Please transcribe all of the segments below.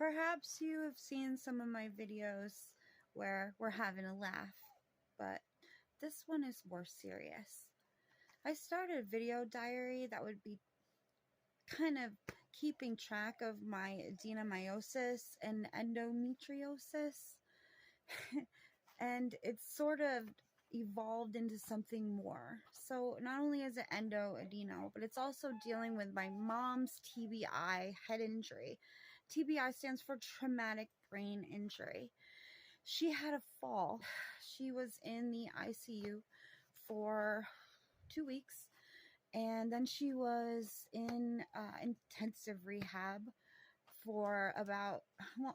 Perhaps you have seen some of my videos where we're having a laugh, but this one is more serious. I started a video diary that would be kind of keeping track of my adenomyosis and endometriosis, and it's sort of evolved into something more. So not only is it adeno, but it's also dealing with my mom's TBI head injury. TBI stands for traumatic brain injury. She had a fall. She was in the ICU for 2 weeks, and then she was in intensive rehab for about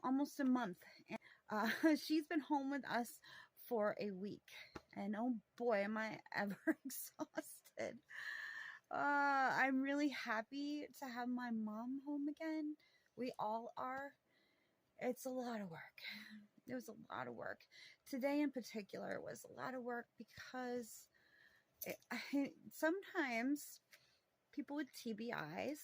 almost a month. And she's been home with us for a week, and oh boy, am I ever exhausted. I'm really happy to have my mom home again. We all are. It's a lot of work. It was a lot of work. Today in particular was a lot of work because sometimes people with TBIs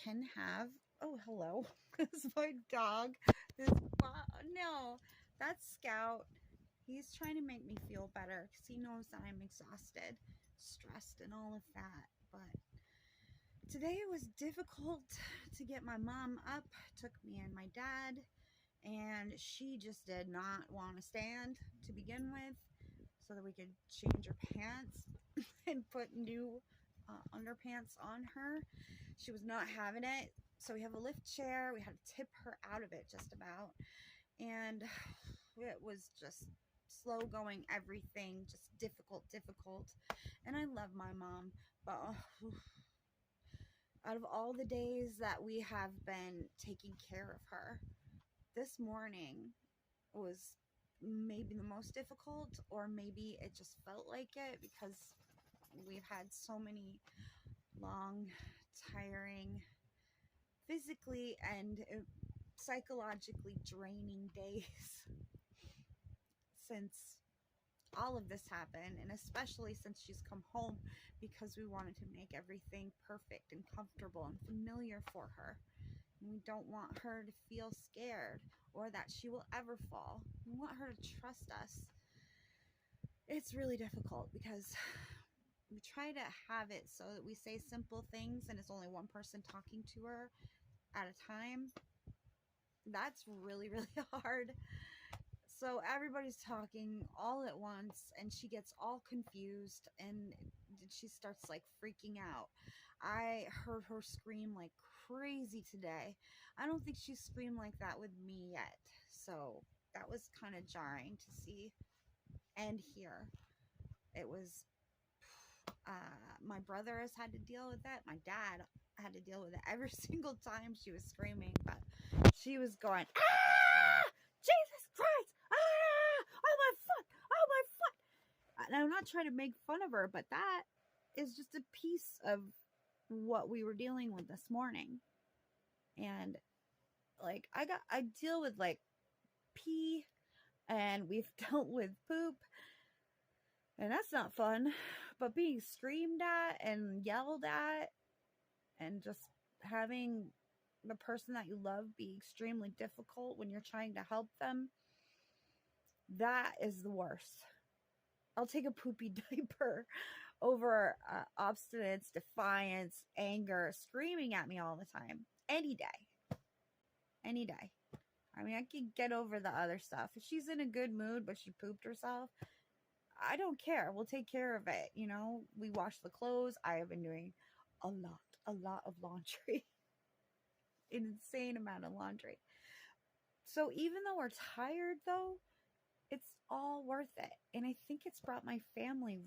can have, oh, hello, it's my dog. No, that's Scout. He's trying to make me feel better because he knows that I'm exhausted, stressed, and all of that. But today it was difficult to get my mom up. It took me and my dad, and she just did not want to stand to begin with, so that we could change her pants and put new underpants on her. She was not having it, so we have a lift chair. We had to tip her out of it just about, and it was just slow going, everything just difficult. And I love my mom, but out of all the days that we have been taking care of her, this morning was maybe the most difficult, or maybe it just felt like it because we've had so many long, tiring, physically and psychologically draining days since all of this happened, and especially since she's come home, because we wanted to make everything perfect and comfortable and familiar for her. We don't want her to feel scared or that she will ever fall. We want her to trust us. It's really difficult because we try to have it so that we say simple things and it's only one person talking to her at a time. That's really hard. So everybody's talking all at once, and she gets all confused, and she starts like freaking out. I heard her scream like crazy today. I don't think she screamed like that with me yet, so that was kind of jarring to see and hear. It was my brother has had to deal with that. My dad had to deal with it every single time she was screaming, but she was going, ah, Jesus Christ, ah, oh my foot, oh my foot. And I'm not trying to make fun of her, but that is just a piece of what we were dealing with this morning. And like I deal with like pee, and we've dealt with poop, and that's not fun. But being screamed at and yelled at, and just having the person that you love be extremely difficult when you're trying to help them, that is the worst. I'll take a poopy diaper over obstinance, defiance, anger, screaming at me all the time. Any day. Any day. I mean, I could get over the other stuff. If she's in a good mood, but she pooped herself, I don't care. We'll take care of it. You know, we wash the clothes. I have been doing a lot of laundry. An insane amount of laundry. So even though we're tired, though, it's all worth it. And I think it's brought my family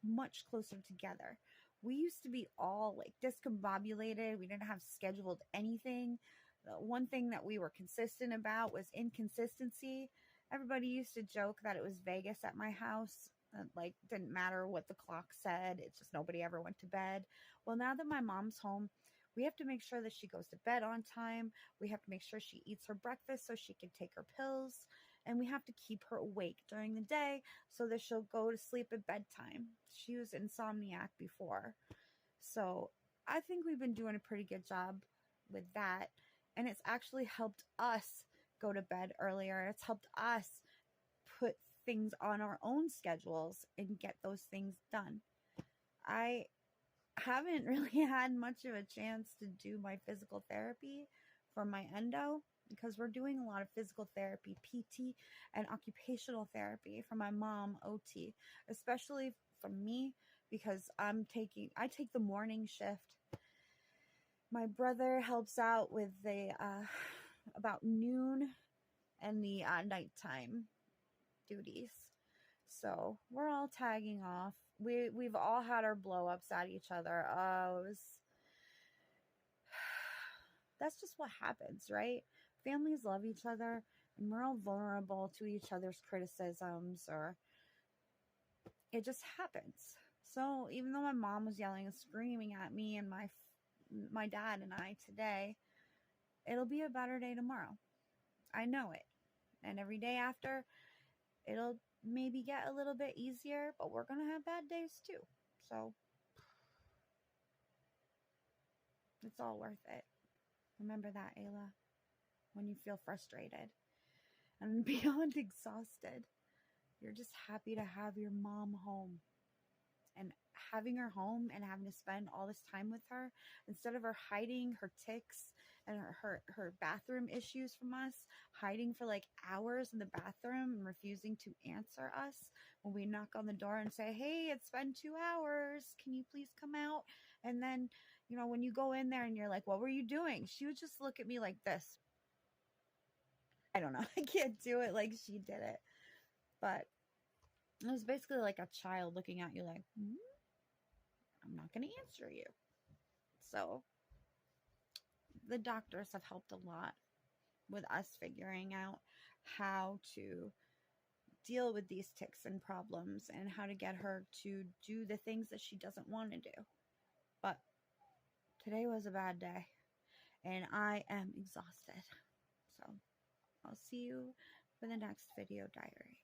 much closer together. We used to be all like discombobulated. We didn't have scheduled anything. The one thing that we were consistent about was inconsistency. Everybody used to joke that it was Vegas at my house. Like, didn't matter what the clock said. It's just nobody ever went to bed. Well, now that my mom's home, we have to make sure that she goes to bed on time. We have to make sure she eats her breakfast so she can take her pills. And we have to keep her awake during the day so that she'll go to sleep at bedtime. She was insomniac before. So I think we've been doing a pretty good job with that. And it's actually helped us go to bed earlier. It's helped us put things on our own schedules and get those things done. I haven't really had much of a chance to do my physical therapy for my endo because we're doing a lot of physical therapy, PT, and occupational therapy for my mom, OT, especially for me because I take the morning shift. My brother helps out with the about noon and the nighttime duties. So we're all tagging off. We've all had our blow ups at each other. That's just what happens, right? Families love each other, and we're all vulnerable to each other's criticisms, or it just happens. So even though my mom was yelling and screaming at me and my dad and I today, it'll be a better day tomorrow. I know it. And every day after, it'll maybe get a little bit easier, but we're going to have bad days too. So it's all worth it. Remember that, Ayla, when you feel frustrated and beyond exhausted. You're just happy to have your mom home. And having her home and having to spend all this time with her, instead of her hiding her tics and her bathroom issues from us, hiding for like hours in the bathroom and refusing to answer us when we knock on the door and say, hey, it's been 2 hours, can you please come out? And then, you know, when you go in there and you're like, what were you doing? She would just look at me like this. I don't know. I can't do it like she did it. But it was basically like a child looking at you like, I'm not going to answer you. So the doctors have helped a lot with us figuring out how to deal with these tics and problems and how to get her to do the things that she doesn't want to do. But today was a bad day and I am exhausted. So I'll see you for the next video diary.